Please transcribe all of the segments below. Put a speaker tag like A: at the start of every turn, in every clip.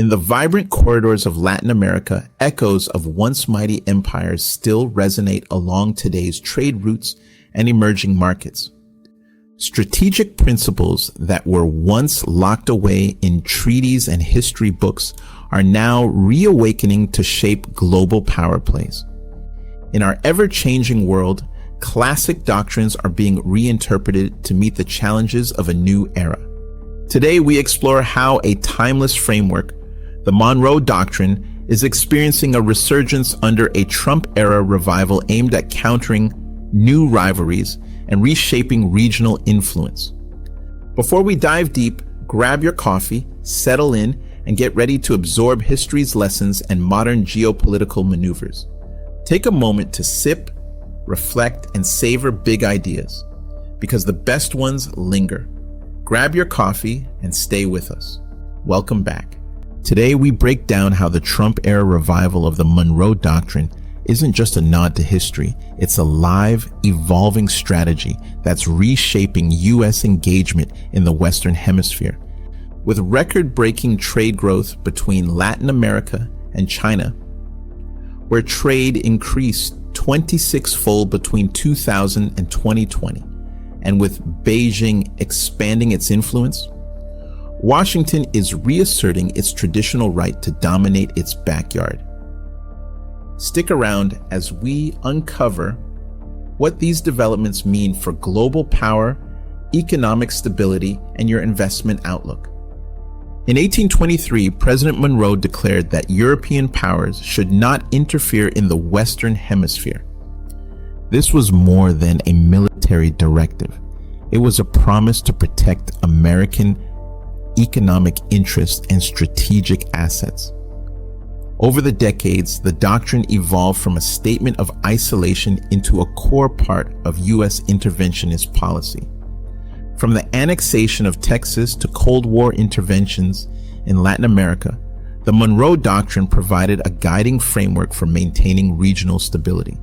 A: In the vibrant corridors of Latin America, echoes of once mighty empires still resonate along today's trade routes and emerging markets. Strategic principles that were once locked away in treaties and history books are now reawakening to shape global power plays. In our ever-changing world, classic doctrines are being reinterpreted to meet the challenges of a new era. Today, we explore how a timeless framework, the Monroe Doctrine, is experiencing a resurgence under a Trump-era revival aimed at countering new rivalries and reshaping regional influence. Before we dive deep, grab your coffee, settle in, and get ready to absorb history's lessons and modern geopolitical maneuvers. Take a moment to sip, reflect, and savor big ideas, because the best ones linger. Grab your coffee and stay with us. Welcome back. Today, we break down how the Trump-era revival of the Monroe Doctrine isn't just a nod to history, it's a live, evolving strategy that's reshaping U.S. engagement in the Western Hemisphere. With record-breaking trade growth between Latin America and China, where trade increased 26-fold between 2000 and 2020, and with Beijing expanding its influence, Washington is reasserting its traditional right to dominate its backyard. Stick around as we uncover what these developments mean for global power, economic stability, and your investment outlook. In 1823, President Monroe declared that European powers should not interfere in the Western Hemisphere. This was more than a military directive. It was a promise to protect American economic interests and strategic assets. Over the decades, the doctrine evolved from a statement of isolation into a core part of U.S. interventionist policy. From the annexation of Texas to Cold War interventions in Latin America, the Monroe Doctrine provided a guiding framework for maintaining regional stability.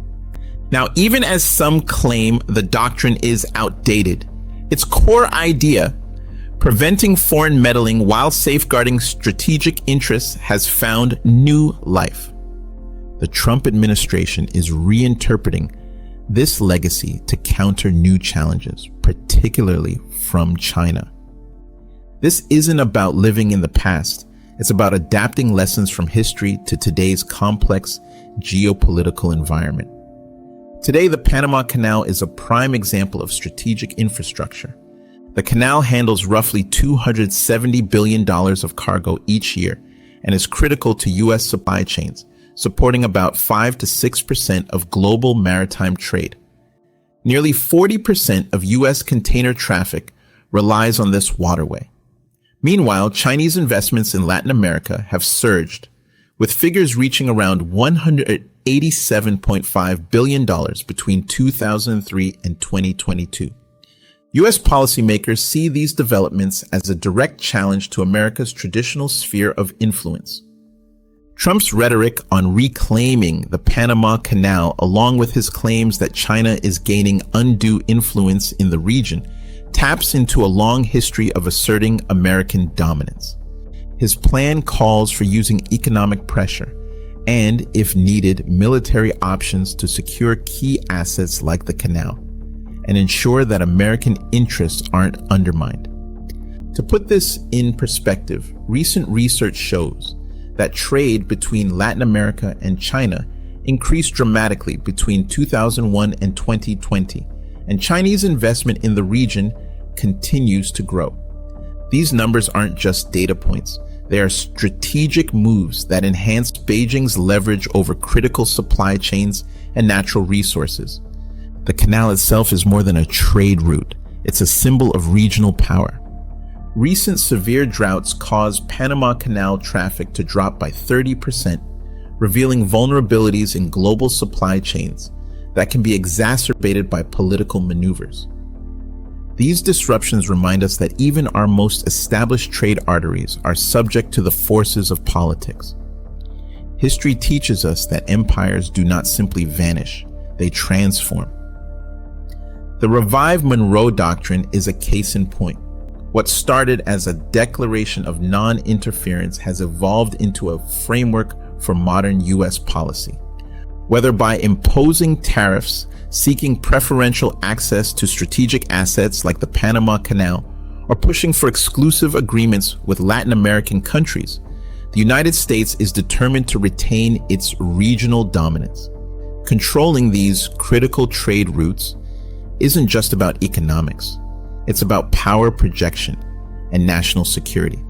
A: Now, even as some claim the doctrine is outdated, its core idea, preventing foreign meddling while safeguarding strategic interests, has found new life. The Trump administration is reinterpreting this legacy to counter new challenges, particularly from China. This isn't about living in the past. It's about adapting lessons from history to today's complex geopolitical environment. Today, the Panama Canal is a prime example of strategic infrastructure. The canal handles roughly $270 billion of cargo each year and is critical to U.S. supply chains, supporting about 5 to 6% of global maritime trade. Nearly 40% of U.S. container traffic relies on this waterway. Meanwhile, Chinese investments in Latin America have surged, with figures reaching around $187.5 billion between 2003 and 2022. U.S. policymakers see these developments as a direct challenge to America's traditional sphere of influence. Trump's rhetoric on reclaiming the Panama Canal, along with his claims that China is gaining undue influence in the region, taps into a long history of asserting American dominance. His plan calls for using economic pressure and, if needed, military options to secure key assets like the canal and ensure that American interests aren't undermined. To put this in perspective, recent research shows that trade between Latin America and China increased dramatically between 2001 and 2020, and Chinese investment in the region continues to grow. These numbers aren't just data points. They are strategic moves that enhance Beijing's leverage over critical supply chains and natural resources. The canal itself is more than a trade route. It's a symbol of regional power. Recent severe droughts caused Panama Canal traffic to drop by 30%, revealing vulnerabilities in global supply chains that can be exacerbated by political maneuvers. These disruptions remind us that even our most established trade arteries are subject to the forces of politics. History teaches us that empires do not simply vanish, they transform. The revived Monroe Doctrine is a case in point. What started as a declaration of non-interference has evolved into a framework for modern U.S. policy. Whether by imposing tariffs, seeking preferential access to strategic assets like the Panama Canal, or pushing for exclusive agreements with Latin American countries, the United States is determined to retain its regional dominance. Controlling these critical trade routes isn't just about economics. It's about power projection and national security.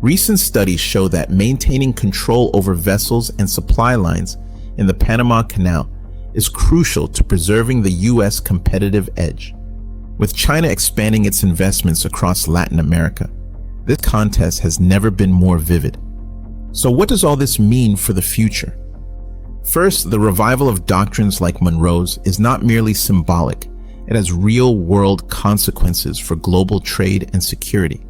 A: Recent studies show that maintaining control over vessels and supply lines in the Panama Canal is crucial to preserving the U.S. competitive edge. With China expanding its investments across Latin America, this contest has never been more vivid. So what does all this mean for the future? First, the revival of doctrines like Monroe's is not merely symbolic. It has real-world consequences for global trade and security.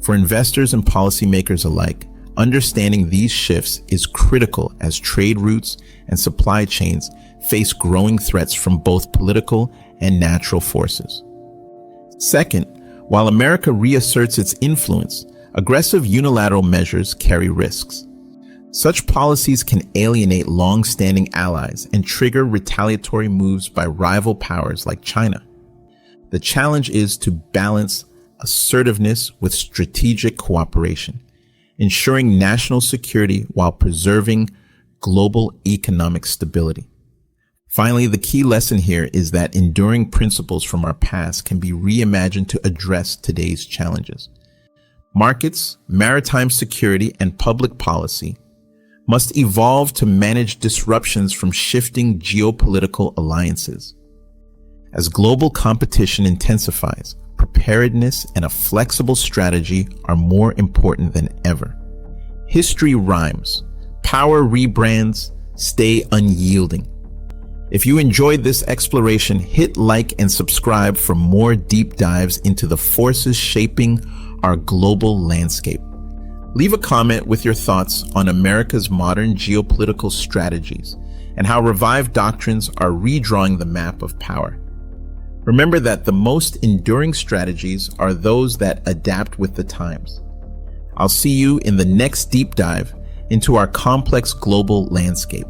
A: For investors and policymakers alike, understanding these shifts is critical as trade routes and supply chains face growing threats from both political and natural forces. Second, while America reasserts its influence, aggressive unilateral measures carry risks. Such policies can alienate long-standing allies and trigger retaliatory moves by rival powers like China. The challenge is to balance assertiveness with strategic cooperation, ensuring national security while preserving global economic stability. Finally, the key lesson here is that enduring principles from our past can be reimagined to address today's challenges. Markets, maritime security, and public policy must evolve to manage disruptions from shifting geopolitical alliances. As global competition intensifies, preparedness and a flexible strategy are more important than ever. History rhymes. Power rebrands. Stay unyielding. If you enjoyed this exploration, hit like and subscribe for more deep dives into the forces shaping our global landscape. Leave a comment with your thoughts on America's modern geopolitical strategies and how revived doctrines are redrawing the map of power. Remember that the most enduring strategies are those that adapt with the times. I'll see you in the next deep dive into our complex global landscape.